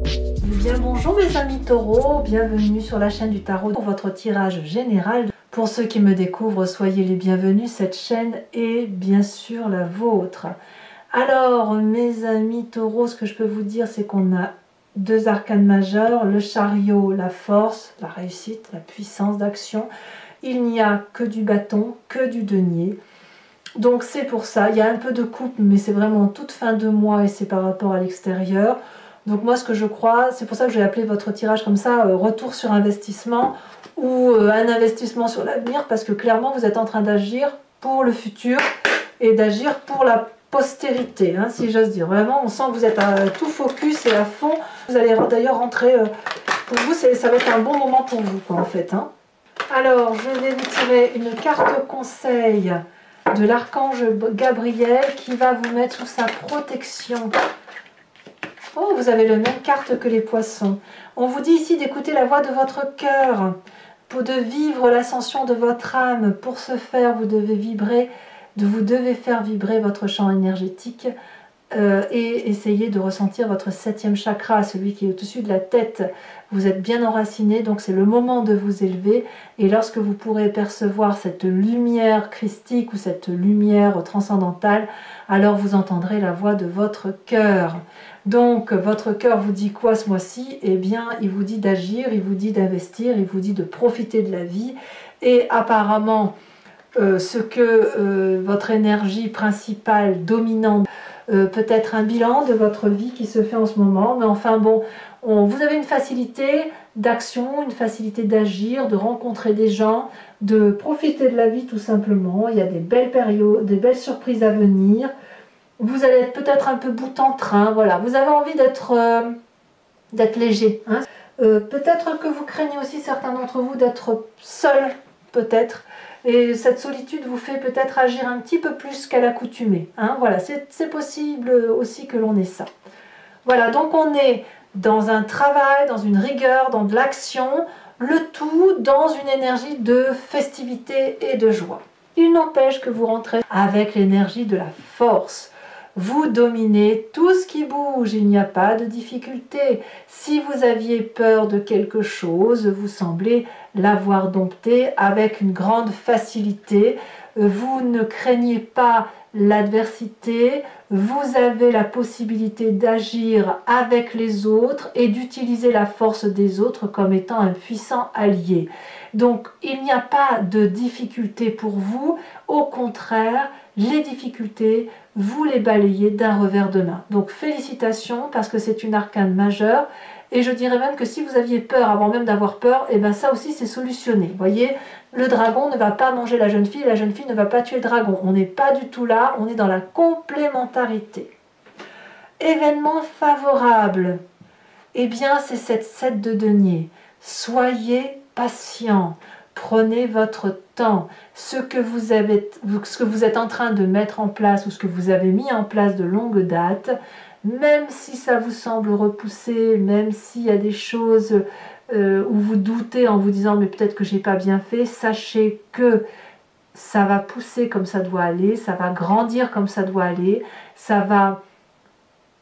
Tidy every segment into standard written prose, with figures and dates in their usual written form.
Bien bonjour mes amis taureaux, bienvenue sur la chaîne du tarot pour votre tirage général. Pour ceux qui me découvrent, soyez les bienvenus, cette chaîne est bien sûr la vôtre. Alors mes amis taureaux, ce que je peux vous dire c'est qu'on a deux arcanes majeurs, le chariot, la force, la réussite, la puissance d'action. Il n'y a que du bâton, que du denier. Donc c'est pour ça, il y a un peu de coupe mais c'est vraiment toute fin de mois et c'est par rapport à l'extérieur. Donc moi ce que je crois, c'est pour ça que j'ai appelé votre tirage comme ça, retour sur investissement ou un investissement sur l'avenir, parce que clairement vous êtes en train d'agir pour le futur et d'agir pour la postérité, hein, si j'ose dire. Vraiment on sent que vous êtes à tout focus et à fond. Vous allez d'ailleurs rentrer, pour vous ça va être un bon moment pour vous quoi, en fait. Hein. Alors je vais vous tirer une carte conseil de l'archange Gabriel qui va vous mettre sous sa protection. Oh, vous avez la même carte que les poissons. On vous dit ici d'écouter la voix de votre cœur, pour de vivre l'ascension de votre âme. Pour ce faire, vous devez faire vibrer votre champ énergétique et essayer de ressentir votre 7e chakra, celui qui est au-dessus de la tête. Vous êtes bien enraciné, donc c'est le moment de vous élever. Et lorsque vous pourrez percevoir cette lumière christique ou cette lumière transcendantale, alors vous entendrez la voix de votre cœur. Donc votre cœur vous dit quoi ce mois-ci? Eh bien il vous dit d'agir, il vous dit d'investir, il vous dit de profiter de la vie. Et apparemment ce que votre énergie principale dominante, peut-être un bilan de votre vie qui se fait en ce moment, mais enfin bon, vous avez une facilité d'action, une facilité d'agir, de rencontrer des gens, de profiter de la vie tout simplement. Il y a des belles périodes, des belles surprises à venir. Vous allez être peut-être un peu bout en train, voilà. Vous avez envie d'être léger. Hein. Peut-être que vous craignez aussi, certains d'entre vous, d'être seul, peut-être. Et cette solitude vous fait peut-être agir un petit peu plus qu'à l'accoutumée. Hein. Voilà, c'est possible aussi que l'on ait ça. Voilà, donc on est dans un travail, dans une rigueur, dans de l'action, le tout dans une énergie de festivité et de joie. Il n'empêche que vous rentrez avec l'énergie de la force. Vous dominez tout ce qui bouge, il n'y a pas de difficulté. Si vous aviez peur de quelque chose, vous semblez l'avoir dompté avec une grande facilité. Vous ne craignez pas l'adversité, vous avez la possibilité d'agir avec les autres et d'utiliser la force des autres comme étant un puissant allié. Donc il n'y a pas de difficulté pour vous, au contraire, les difficultés, vous les balayez d'un revers de main. Donc félicitations parce que c'est une arcane majeure. Et je dirais même que si vous aviez peur avant même d'avoir peur, et bien ça aussi c'est solutionné. Vous voyez, le dragon ne va pas manger la jeune fille et la jeune fille ne va pas tuer le dragon. On n'est pas du tout là, on est dans la complémentarité. Événement favorable, eh bien c'est cette 7 de denier. Soyez patient, prenez votre temps. Ce que vous êtes en train de mettre en place ou ce que vous avez mis en place de longue date, même si ça vous semble repoussé, même s'il y a des choses où vous doutez en vous disant mais peut-être que j'ai pas bien fait, sachez que ça va pousser comme ça doit aller, ça va grandir comme ça doit aller, ça va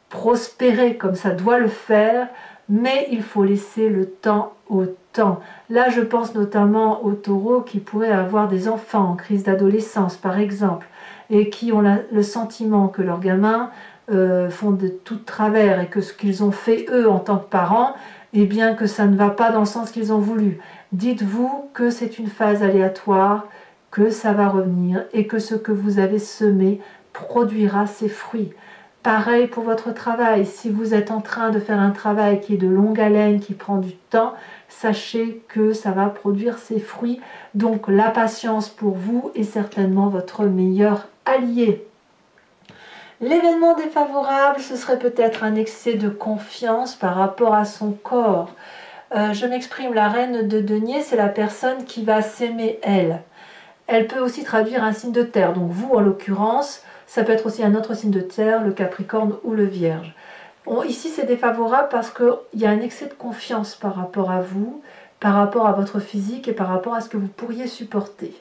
prospérer comme ça doit le faire, mais il faut laisser le temps au temps. Là je pense notamment aux taureaux qui pourraient avoir des enfants en crise d'adolescence par exemple, et qui ont le sentiment que leurs gamins font de tout travers et que ce qu'ils ont fait eux en tant que parents, eh bien que ça ne va pas dans le sens qu'ils ont voulu. Dites-vous que c'est une phase aléatoire, que ça va revenir et que ce que vous avez semé produira ses fruits. Pareil pour votre travail, si vous êtes en train de faire un travail qui est de longue haleine, qui prend du temps, sachez que ça va produire ses fruits. Donc la patience pour vous est certainement votre meilleur allié. L'événement défavorable, ce serait peut-être un excès de confiance par rapport à son corps. Je m'exprime, la reine de denier, c'est la personne qui va s'aimer elle. Elle peut aussi traduire un signe de terre, donc vous en l'occurrence, ça peut être aussi un autre signe de terre, le Capricorne ou le Vierge. Ici c'est défavorable parce qu'il y a un excès de confiance par rapport à vous, par rapport à votre physique et par rapport à ce que vous pourriez supporter.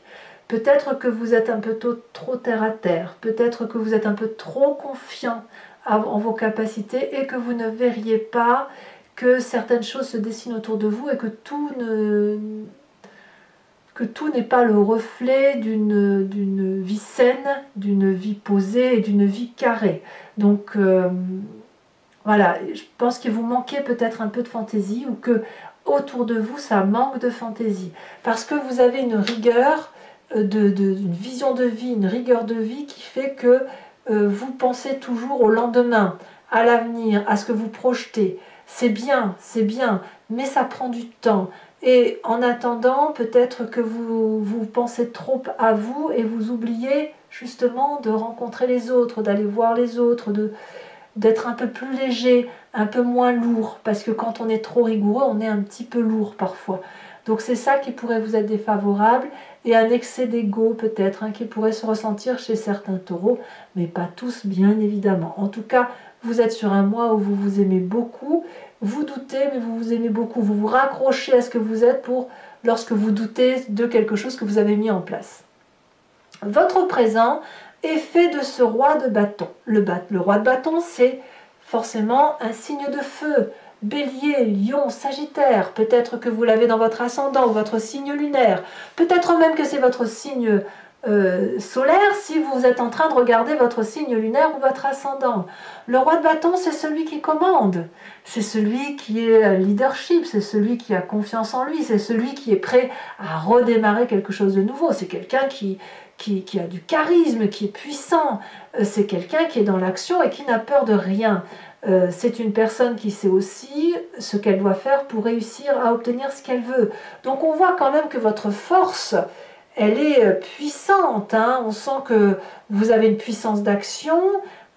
Peut-être que vous êtes un peu trop terre à terre, peut-être que vous êtes un peu trop confiant en vos capacités et que vous ne verriez pas que certaines choses se dessinent autour de vous et que tout n'est pas le reflet d'une vie saine, d'une vie posée et d'une vie carrée. Donc voilà, je pense qu'il vous manquait peut-être un peu de fantaisie ou que autour de vous ça manque de fantaisie parce que vous avez une rigueur, une vision de vie, une rigueur de vie qui fait que vous pensez toujours au lendemain, à l'avenir, à ce que vous projetez. C'est bien, mais ça prend du temps. Et en attendant, peut-être que vous pensez trop à vous et vous oubliez justement de rencontrer les autres, d'aller voir les autres, d'être un peu plus léger, un peu moins lourd, parce que quand on est trop rigoureux, on est un petit peu lourd parfois. Donc c'est ça qui pourrait vous être défavorable, et un excès d'ego peut-être, qui pourrait se ressentir chez certains taureaux, mais pas tous bien évidemment. En tout cas, vous êtes sur un mois où vous vous aimez beaucoup, vous doutez, mais vous vous aimez beaucoup, vous vous raccrochez à ce que vous êtes lorsque vous doutez de quelque chose que vous avez mis en place. Votre présent est fait de ce roi de bâton. Le roi de bâton, c'est forcément un signe de feu. Bélier, Lion, Sagittaire, peut-être que vous l'avez dans votre ascendant ou votre signe lunaire, peut-être même que c'est votre signe solaire si vous êtes en train de regarder votre signe lunaire ou votre ascendant. Le roi de bâton, c'est celui qui commande, c'est celui qui est leadership, c'est celui qui a confiance en lui, c'est celui qui est prêt à redémarrer quelque chose de nouveau, c'est quelqu'un qui a du charisme, qui est puissant, c'est quelqu'un qui est dans l'action et qui n'a peur de rien. C'est une personne qui sait aussi ce qu'elle doit faire pour réussir à obtenir ce qu'elle veut. Donc on voit quand même que votre force, elle est puissante. On sent que vous avez une puissance d'action,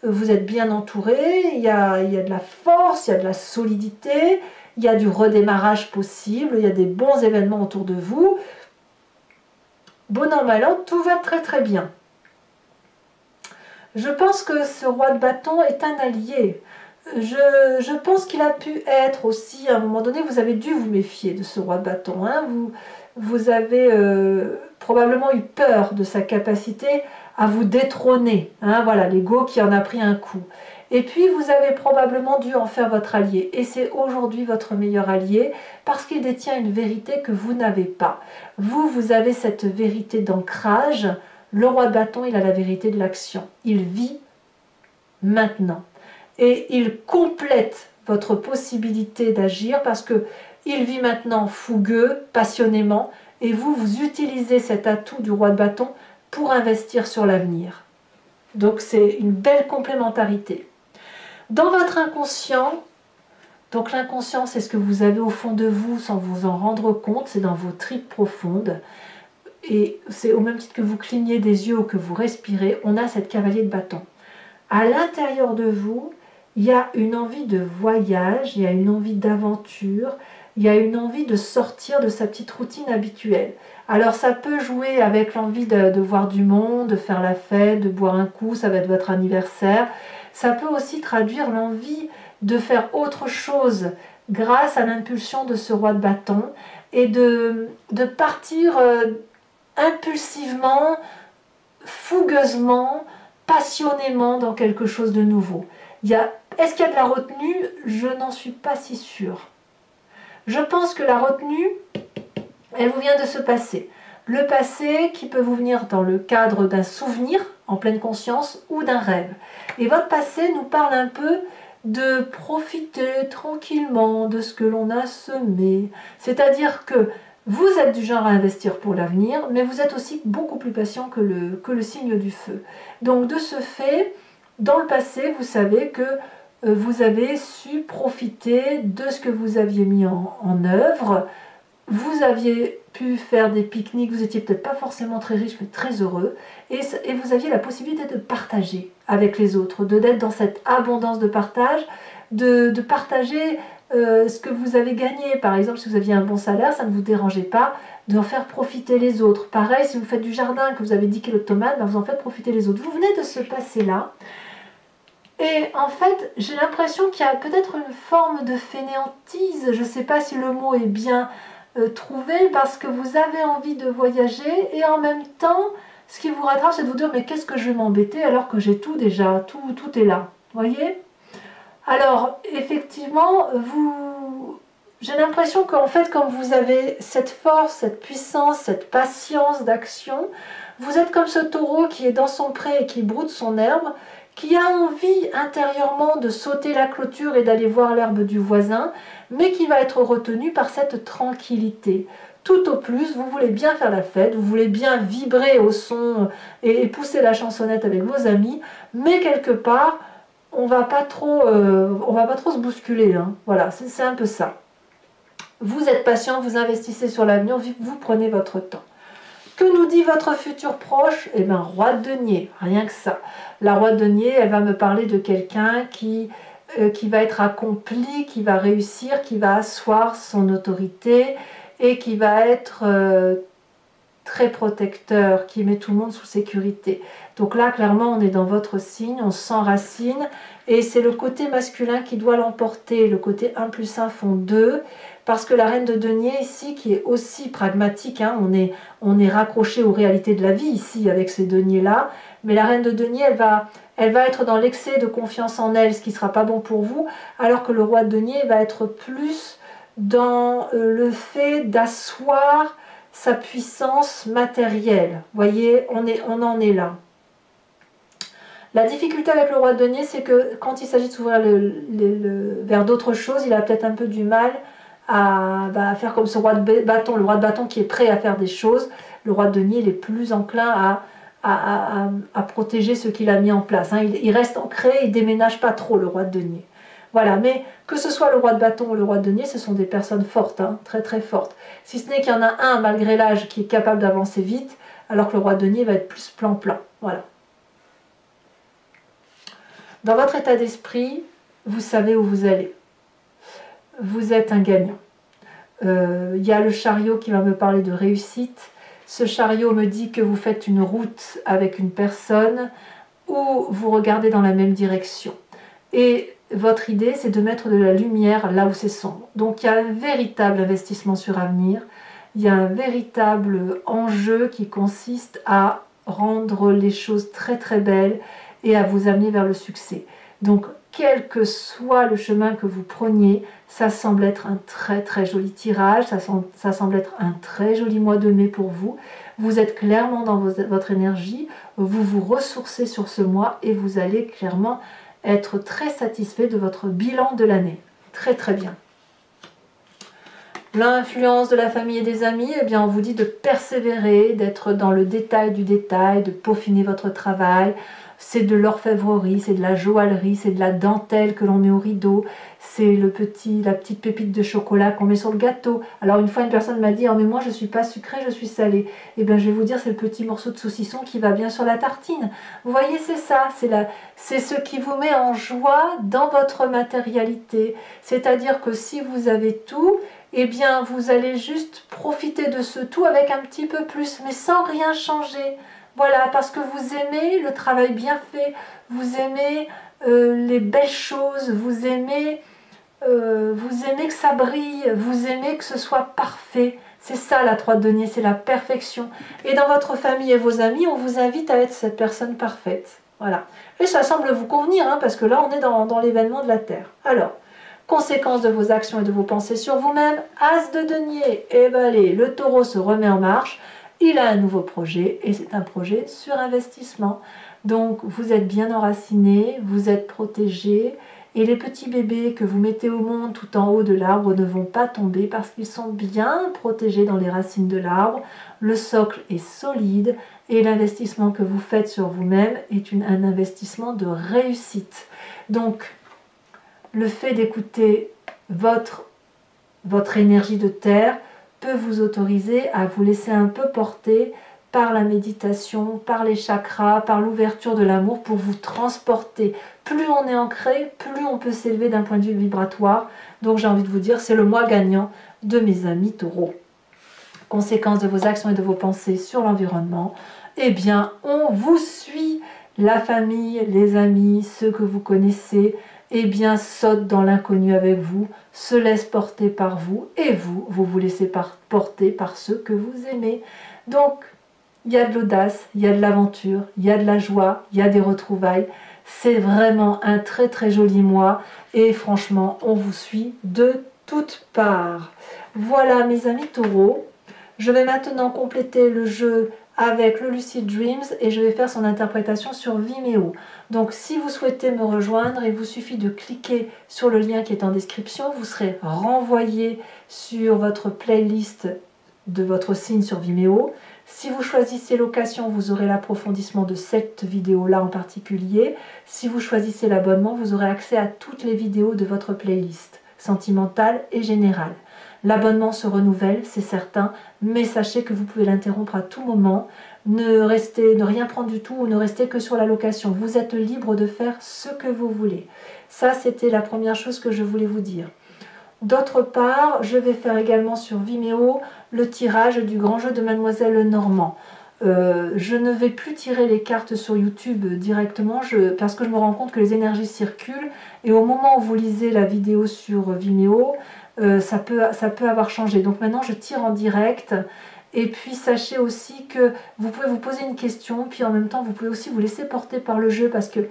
vous êtes bien entouré, il y a de la force, il y a de la solidité, il y a du redémarrage possible, il y a des bons événements autour de vous. Bon an, mal an, tout va très très bien. Je pense que ce roi de bâton est un allié. Je pense qu'il a pu être aussi, à un moment donné, vous avez dû vous méfier de ce roi de bâton. Vous avez probablement eu peur de sa capacité à vous détrôner. Voilà, l'ego qui en a pris un coup. Et puis vous avez probablement dû en faire votre allié. Et c'est aujourd'hui votre meilleur allié parce qu'il détient une vérité que vous n'avez pas. Vous avez cette vérité d'ancrage. Le roi de bâton, il a la vérité de l'action. Il vit maintenant. Et il complète votre possibilité d'agir parce que il vit maintenant fougueux, passionnément, et vous utilisez cet atout du roi de bâton pour investir sur l'avenir. Donc c'est une belle complémentarité. Dans votre inconscient, donc l'inconscient c'est ce que vous avez au fond de vous sans vous en rendre compte, c'est dans vos tripes profondes, et c'est au même titre que vous clignez des yeux ou que vous respirez, on a cette cavalier de bâton. À l'intérieur de vous, il y a une envie de voyage, il y a une envie d'aventure, il y a une envie de sortir de sa petite routine habituelle. Alors ça peut jouer avec l'envie de voir du monde, de faire la fête, de boire un coup, ça va être votre anniversaire. Ça peut aussi traduire l'envie de faire autre chose grâce à l'impulsion de ce roi de bâton et de partir impulsivement, fougueusement, passionnément dans quelque chose de nouveau. Est-ce qu'il y a de la retenue? Je n'en suis pas si sûre. Je pense que la retenue, elle vous vient de ce passé. Le passé qui peut vous venir dans le cadre d'un souvenir en pleine conscience ou d'un rêve. Et votre passé nous parle un peu de profiter tranquillement de ce que l'on a semé. C'est-à-dire que vous êtes du genre à investir pour l'avenir, mais vous êtes aussi beaucoup plus patient que le signe du feu. Donc de ce fait, dans le passé, vous savez que vous avez su profiter de ce que vous aviez mis en œuvre. Vous aviez pu faire des pique-niques, vous n'étiez peut-être pas forcément très riche, mais très heureux. Et vous aviez la possibilité de partager avec les autres, d'être dans cette abondance de partage, de partager ce que vous avez gagné. Par exemple, si vous aviez un bon salaire, ça ne vous dérangeait pas d'en faire profiter les autres. Pareil, si vous faites du jardin, que vous avez 10 kilos de tomates, vous en faites profiter les autres. Vous venez de ce passé-là. Et en fait, j'ai l'impression qu'il y a peut-être une forme de fainéantise. Je ne sais pas si le mot est bien trouvé, parce que vous avez envie de voyager et en même temps, ce qui vous rattrape, c'est de vous dire mais qu'est-ce que je vais m'embêter alors que j'ai tout déjà, tout est là. Voyez? Alors, effectivement, J'ai l'impression qu'en fait, comme vous avez cette force, cette puissance, cette patience d'action, vous êtes comme ce taureau qui est dans son pré et qui broute son herbe, qui a envie intérieurement de sauter la clôture et d'aller voir l'herbe du voisin, mais qui va être retenu par cette tranquillité. Tout au plus, vous voulez bien faire la fête, vous voulez bien vibrer au son et pousser la chansonnette avec vos amis, mais quelque part, on va pas trop se bousculer. Hein. Voilà, c'est un peu ça. Vous êtes patient, vous investissez sur l'avenir, vous prenez votre temps. Que nous dit votre futur proche? Eh bien, roi de denier, rien que ça. La roi de denier, elle va me parler de quelqu'un qui va être accompli, qui va réussir, qui va asseoir son autorité et qui va être très protecteur, qui met tout le monde sous sécurité. Donc là, clairement, on est dans votre signe, on s'enracine et c'est le côté masculin qui doit l'emporter. Le côté 1 plus 1 font 2. Parce que la reine de denier ici, qui est aussi pragmatique, hein, on est raccroché aux réalités de la vie ici avec ces deniers-là, mais la reine de denier, elle va être dans l'excès de confiance en elle, ce qui ne sera pas bon pour vous, alors que le roi de denier va être plus dans le fait d'asseoir sa puissance matérielle. Vous voyez, on en est là. La difficulté avec le roi de denier, c'est que quand il s'agit de s'ouvrir vers d'autres choses, il a peut-être un peu du mal à faire comme ce roi de bâton, le roi de bâton qui est prêt à faire des choses. Le roi de denier, il est plus enclin à protéger ce qu'il a mis en place. Hein. Il reste ancré, il ne déménage pas trop, le roi de denier. Voilà, mais que ce soit le roi de bâton ou le roi de denier, ce sont des personnes fortes, hein, très très fortes. Si ce n'est qu'il y en a un, malgré l'âge, qui est capable d'avancer vite, alors que le roi de denier va être plus plan-plan. Voilà. Dans votre état d'esprit, vous savez où vous allez. Vous êtes un gagnant. Il y a le chariot qui va me parler de réussite. Ce chariot me dit que vous faites une route avec une personne ou vous regardez dans la même direction. Et votre idée, c'est de mettre de la lumière là où c'est sombre. Donc il y a un véritable investissement sur avenir. Il y a un véritable enjeu qui consiste à rendre les choses très très belles et à vous amener vers le succès. Donc quel que soit le chemin que vous preniez, ça semble être un très très joli tirage, ça semble être un très joli mois de mai pour vous. Vous êtes clairement dans votre énergie, vous vous ressourcez sur ce mois et vous allez clairement être très satisfait de votre bilan de l'année. Très très bien. L'influence de la famille et des amis, eh bien on vous dit de persévérer, d'être dans le détail du détail, de peaufiner votre travail. C'est de l'orfèvrerie, c'est de la joaillerie, c'est de la dentelle que l'on met au rideau, c'est la petite pépite de chocolat qu'on met sur le gâteau. Alors une fois une personne m'a dit « Oh mais moi je ne suis pas sucrée, je suis salée ». Eh bien je vais vous dire, c'est le petit morceau de saucisson qui va bien sur la tartine. Vous voyez, c'est ça, c'est ce qui vous met en joie dans votre matérialité. C'est-à-dire que si vous avez tout, eh bien vous allez juste profiter de ce tout avec un petit peu plus, mais sans rien changer. Voilà, parce que vous aimez le travail bien fait, vous aimez les belles choses, vous aimez que ça brille, vous aimez que ce soit parfait. C'est ça la 3 de denier, c'est la perfection. Et dans votre famille et vos amis, on vous invite à être cette personne parfaite. Voilà. Et ça semble vous convenir, hein, parce que là, on est dans l'événement de la Terre. Alors, conséquence de vos actions et de vos pensées sur vous-même, As de denier, et ben allez, le taureau se remet en marche. Il a un nouveau projet et c'est un projet sur investissement. Donc vous êtes bien enraciné, vous êtes protégé et les petits bébés que vous mettez au monde tout en haut de l'arbre ne vont pas tomber parce qu'ils sont bien protégés dans les racines de l'arbre. Le socle est solide et l'investissement que vous faites sur vous-même est un investissement de réussite. Donc le fait d'écouter votre énergie de terre peut vous autoriser à vous laisser un peu porter par la méditation, par les chakras, par l'ouverture de l'amour pour vous transporter. Plus on est ancré, plus on peut s'élever d'un point de vue vibratoire. Donc j'ai envie de vous dire, c'est le mois gagnant de mes amis taureaux. Conséquence de vos actions et de vos pensées sur l'environnement, eh bien on vous suit, la famille, les amis, ceux que vous connaissez, eh bien saute dans l'inconnu avec vous, se laisse porter par vous et vous vous laissez porter par ceux que vous aimez. Donc il y a de l'audace, il y a de l'aventure, il y a de la joie, il y a des retrouvailles. C'est vraiment un très très joli mois et franchement on vous suit de toutes parts. Voilà mes amis taureaux, je vais maintenant compléter le jeu avec le Lucid Dreams et je vais faire son interprétation sur Vimeo. Donc si vous souhaitez me rejoindre, il vous suffit de cliquer sur le lien qui est en description, vous serez renvoyé sur votre playlist de votre signe sur Vimeo. Si vous choisissez location, vous aurez l'approfondissement de cette vidéo-là en particulier. Si vous choisissez l'abonnement, vous aurez accès à toutes les vidéos de votre playlist, sentimentale et générale. L'abonnement se renouvelle, c'est certain, mais sachez que vous pouvez l'interrompre à tout moment. Ne rien prendre du tout ou ne restez que sur la location. Vous êtes libre de faire ce que vous voulez. Ça, c'était la première chose que je voulais vous dire. D'autre part, je vais faire également sur Vimeo le tirage du grand jeu de Mademoiselle Normand. Je ne vais plus tirer les cartes sur YouTube directement parce que je me rends compte que les énergies circulent et au moment où vous lisez la vidéo sur Vimeo, ça peut avoir changé. Donc maintenant je tire en direct et puis sachez aussi que vous pouvez vous poser une question puis en même temps vous pouvez aussi vous laisser porter par le jeu parce que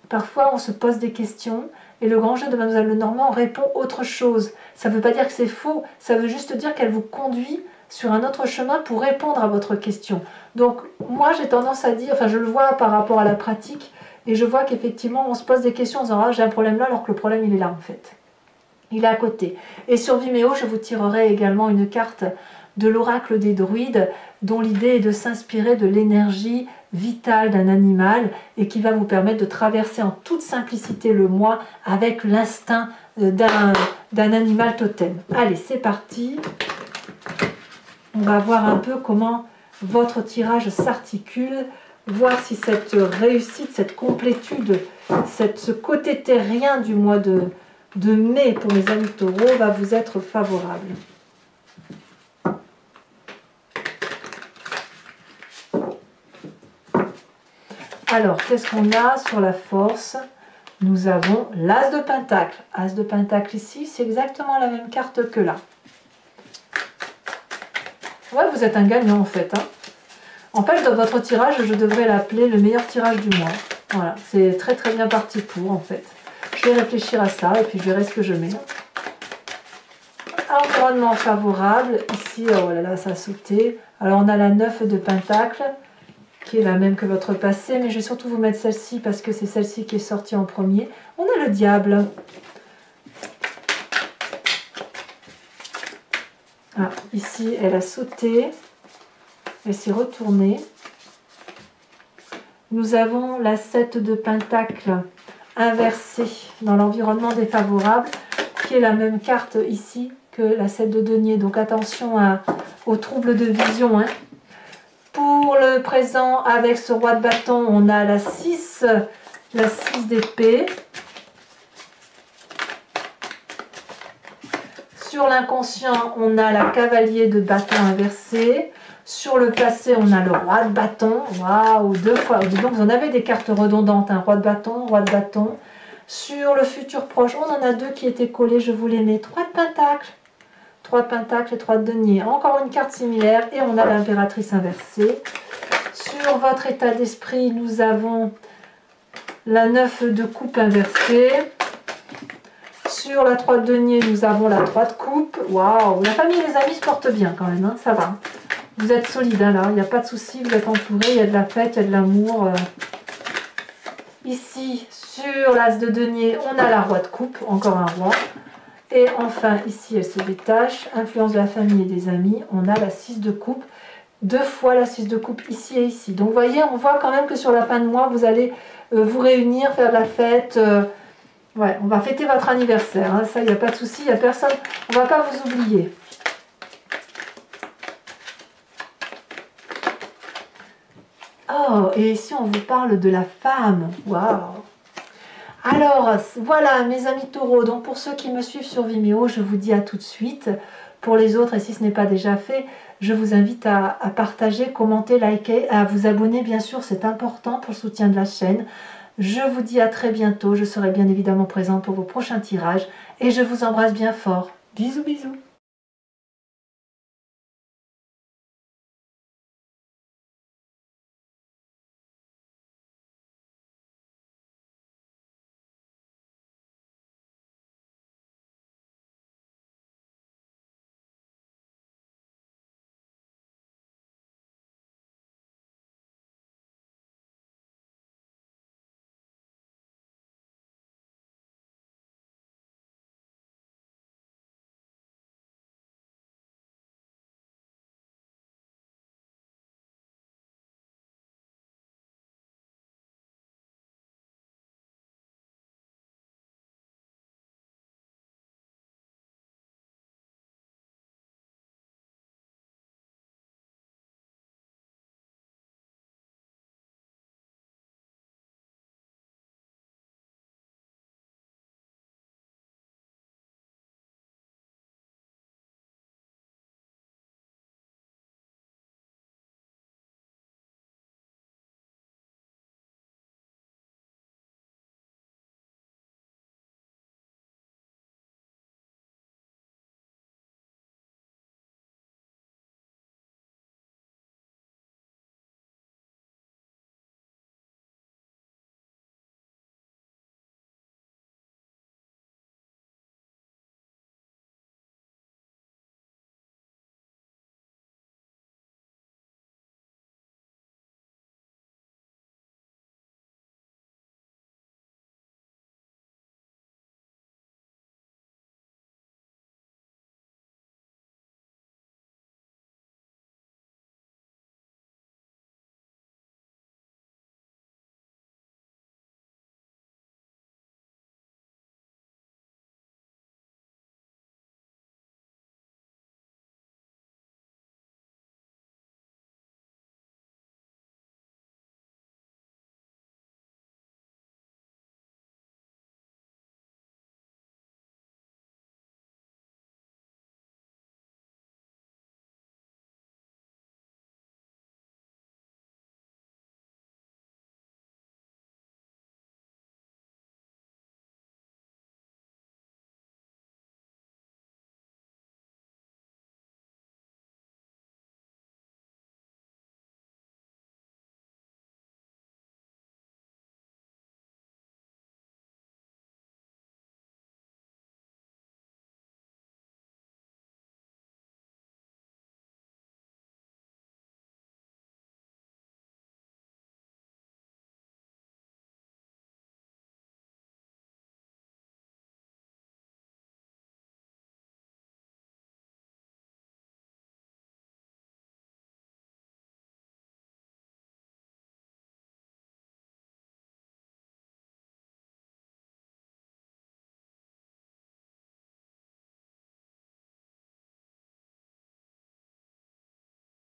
parfois on se pose des questions et le grand jeu de Mademoiselle Lenormand répond autre chose. Ça ne veut pas dire que c'est faux, ça veut juste dire qu'elle vous conduit sur un autre chemin pour répondre à votre question. Donc moi j'ai tendance à dire, enfin je le vois par rapport à la pratique, et je vois qu'effectivement on se pose des questions en disant ah j'ai un problème là alors que le problème il est là en fait. Il est à côté. Et sur Vimeo je vous tirerai également une carte de l'oracle des druides dont l'idée est de s'inspirer de l'énergie vitale d'un animal et qui va vous permettre de traverser en toute simplicité le mois avec l'instinct d'un animal totem. Allez c'est parti. On va voir un peu comment votre tirage s'articule, voir si cette réussite, cette complétude, ce côté terrien du mois de mai pour les amis taureaux va vous être favorable. Alors, qu'est-ce qu'on a sur la force? Nous avons l'As de Pentacle. As de Pentacle ici, c'est exactement la même carte que là. Ouais, vous êtes un gagnant en fait. Hein. En fait, dans votre tirage, je devrais l'appeler le meilleur tirage du mois. Voilà, c'est très très bien parti pour en fait. Je vais réfléchir à ça et puis je verrai ce que je mets. Environnement favorable. Ici, oh là là, ça a sauté. Alors on a la 9 de Pentacle, qui est la même que votre passé, mais je vais surtout vous mettre celle-ci parce que c'est celle-ci qui est sortie en premier. On a le Diable. Ah, ici, elle a sauté, elle s'est retournée. Nous avons la 7 de Pentacle inversée dans l'environnement défavorable, qui est la même carte ici que la 7 de Denier. Donc attention aux troubles de vision. Hein. Pour le présent, avec ce roi de bâton, on a la 6 d'épée. Sur l'inconscient, on a la cavalier de bâton inversé. Sur le passé, on a le roi de bâton. Waouh, 2 fois. Donc, vous en avez des cartes redondantes. Hein. Roi de bâton, roi de bâton. Sur le futur proche, on en a 2 qui étaient collés. Je vous les mets. 3 de pentacle. 3 de pentacle et 3 de denier. Encore une carte similaire. Et on a l'impératrice inversée. Sur votre état d'esprit, nous avons la 9 de coupe inversée. Sur la 3 de denier, nous avons la 3 de coupe. Waouh, la famille et les amis se portent bien quand même, hein, ça va. Vous êtes solide hein, là, il n'y a pas de souci, vous êtes entouré, il y a de la fête, il y a de l'amour. Ici, sur l'as de denier, on a la roi de coupe, encore un roi. Et enfin, ici, elle se détache. Influence de la famille et des amis, on a la 6 de coupe. 2 fois la 6 de coupe ici et ici. Donc, vous voyez, on voit quand même que sur la fin de mois, vous allez vous réunir, faire de la fête. Ouais, on va fêter votre anniversaire, hein. Ça, il n'y a pas de souci, il n'y a personne, on ne va pas vous oublier. Oh, et ici, on vous parle de la femme, waouh. Alors, voilà, mes amis taureaux, donc pour ceux qui me suivent sur Vimeo, je vous dis à tout de suite. Pour les autres, et si ce n'est pas déjà fait, je vous invite à partager, commenter, liker, à vous abonner, bien sûr, c'est important pour le soutien de la chaîne. Je vous dis à très bientôt, je serai bien évidemment présente pour vos prochains tirages et je vous embrasse bien fort. Bisous bisous.